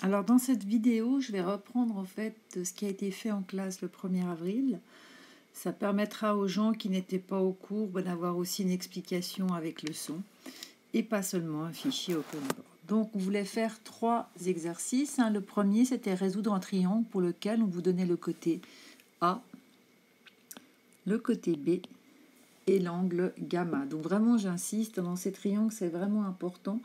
Alors dans cette vidéo, je vais reprendre en fait ce qui a été fait en classe le 1er avril. Ça permettra aux gens qui n'étaient pas au cours d'avoir aussi une explication avec le son et pas seulement un fichier open board. Donc on voulait faire 3 exercices. Le premier, c'était résoudre un triangle pour lequel on vous donnait le côté A, le côté B et l'angle gamma. Donc vraiment, j'insiste, dans ces triangles, c'est vraiment important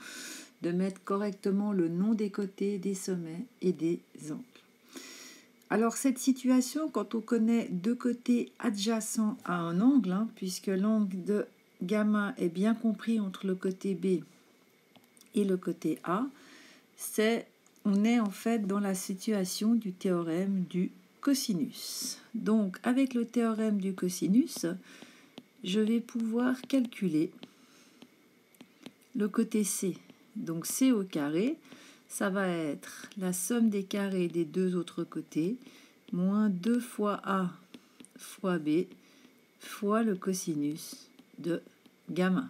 de mettre correctement le nom des côtés, des sommets et des angles. Alors cette situation, quand on connaît deux côtés adjacents à un angle, puisque l'angle de gamma est bien compris entre le côté B et le côté A, on est en fait dans la situation du théorème du cosinus. Donc avec le théorème du cosinus, je vais pouvoir calculer le côté C. Donc C au carré, ça va être la somme des carrés des deux autres côtés, moins 2 fois A fois B fois le cosinus de gamma.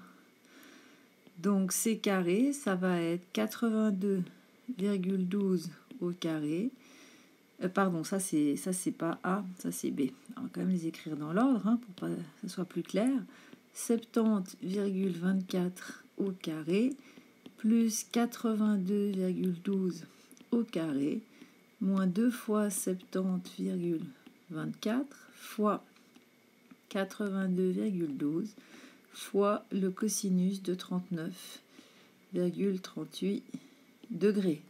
Donc C carré, ça va être 82,12 au carré. Pardon, ça c'est pas A, ça c'est B. On va quand même les écrire dans l'ordre pour que ça soit plus clair. 70,24 au carré plus 82,12 au carré moins 2 fois 70,24 fois 82,12 fois le cosinus de 39,38 degrés.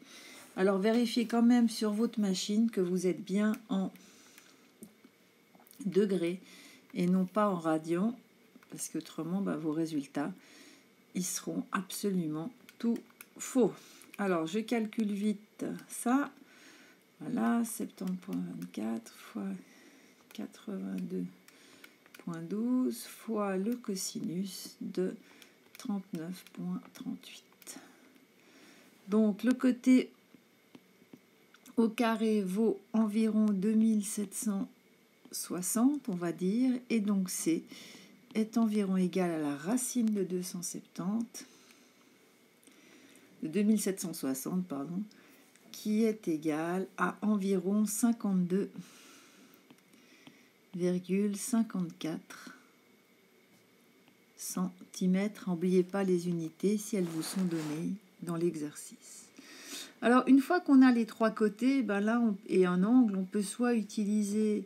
Alors vérifiez quand même sur votre machine que vous êtes bien en degrés et non pas en radians, parce qu'autrement vos résultats ils seront absolument tout faux. Alors je calcule vite ça. Voilà, 70,24 fois 82,12 fois le cosinus de 39,38. Donc le côté au carré vaut environ 2760, on va dire, et donc C est environ égal à la racine de 2760, pardon, qui est égal à environ 52,54 cm. N'oubliez pas les unités si elles vous sont données dans l'exercice. Alors une fois qu'on a les trois côtés, et un angle, on peut soit utiliser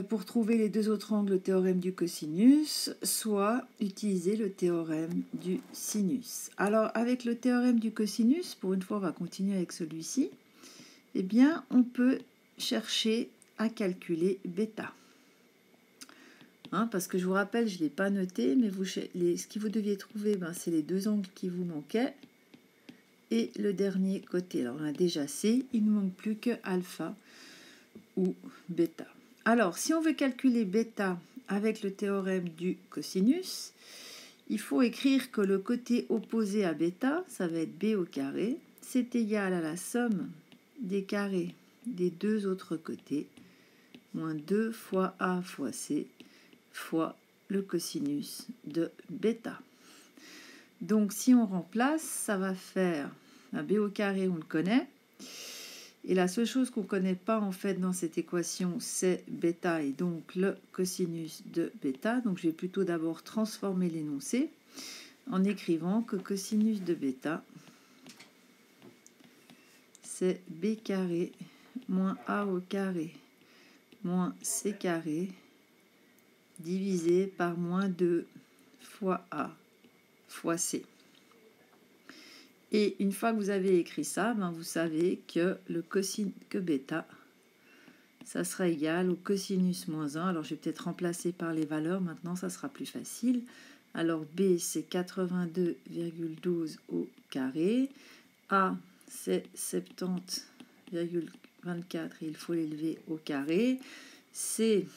pour trouver les deux autres angles le théorème du cosinus, soit utiliser le théorème du sinus. Alors avec le théorème du cosinus, pour une fois on va continuer avec celui-ci, eh bien on peut chercher à calculer bêta. Parce que je vous rappelle, je ne l'ai pas noté, mais ce que vous deviez trouver, c'est les deux angles qui vous manquaient et le dernier côté. Alors on a déjà C, il ne nous manque plus que alpha ou bêta. Alors, si on veut calculer bêta avec le théorème du cosinus, il faut écrire que le côté opposé à bêta, ça va être B au carré, c'est égal à la somme des carrés des deux autres côtés, moins 2 fois A fois C, fois le cosinus de bêta. Donc, si on remplace, ça va faire un B au carré, on le connaît. Et la seule chose qu'on ne connaît pas en fait dans cette équation, c'est bêta et donc le cosinus de bêta. Donc je vais plutôt d'abord transformer l'énoncé en écrivant que cosinus de bêta, c'est B carré moins A au carré moins C carré divisé par moins 2 fois A fois C. Et une fois que vous avez écrit ça, vous savez que que bêta, ça sera égal au cosinus moins 1. Alors, je vais peut-être remplacer par les valeurs. Maintenant, ça sera plus facile. Alors, B, c'est 82,12 au carré. A, c'est 70,24 et il faut l'élever au carré. C,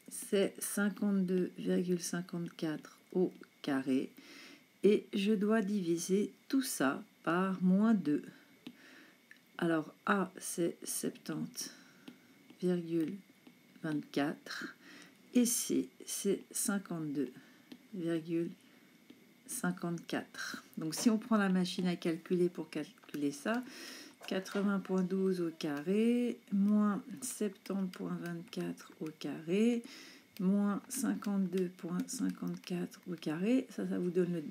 c'est 52,54 au carré. Et je dois diviser tout ça par moins 2. Alors, A, c'est 70,24 et C, c'est 52,54. Donc, si on prend la machine à calculer pour calculer ça, 80,12 au carré, moins 70,24 au carré, moins 52,54 au carré. Ça vous donne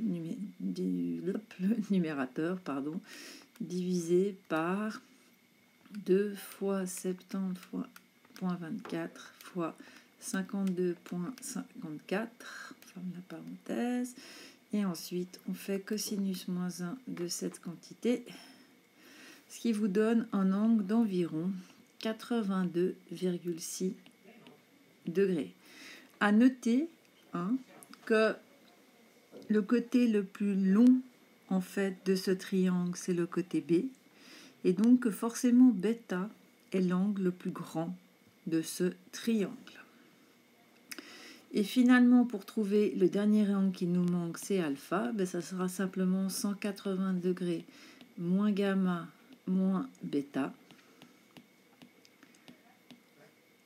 le numérateur, pardon, divisé par 2 fois 70,24 fois 52,54, ferme la parenthèse, et ensuite on fait cosinus moins 1 de cette quantité, ce qui vous donne un angle d'environ 82,6 degrés. À noter que le côté le plus long en fait de ce triangle, c'est le côté B, et donc forcément bêta est l'angle le plus grand de ce triangle. Et finalement, pour trouver le dernier angle qui nous manque, c'est alpha, ça sera simplement 180 degrés moins gamma moins bêta.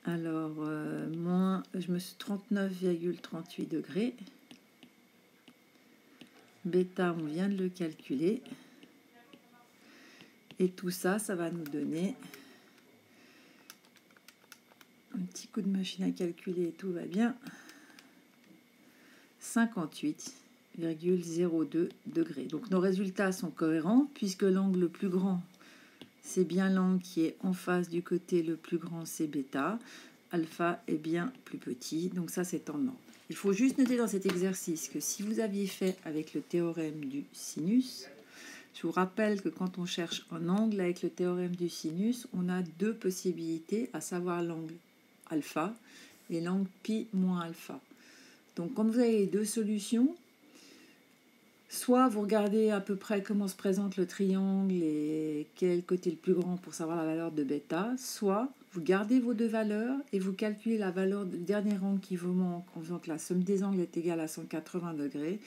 Alors, je me suis 39,38 degrés. Bêta, on vient de le calculer. Et tout ça, ça va nous donner un petit coup de machine à calculer, tout va bien. 58,02 degrés. Donc nos résultats sont cohérents puisque l'angle le plus grand, c'est bien l'angle qui est en face du côté le plus grand, c'est bêta. Alpha est bien plus petit, donc ça c'est en ordre. Il faut juste noter dans cet exercice que si vous aviez fait avec le théorème du sinus, je vous rappelle que quand on cherche un angle avec le théorème du sinus, on a deux possibilités, à savoir l'angle alpha et l'angle pi moins alpha. Donc quand vous avez les deux solutions, soit vous regardez à peu près comment se présente le triangle et quel est le côté le plus grand pour savoir la valeur de bêta, soit vous gardez vos deux valeurs et vous calculez la valeur du dernier angle qui vous manque en faisant que la somme des angles est égale à 180 degrés,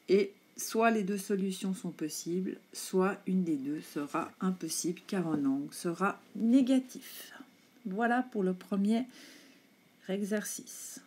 et soit les deux solutions sont possibles, soit une des deux sera impossible car un angle sera négatif. Voilà pour le premier exercice.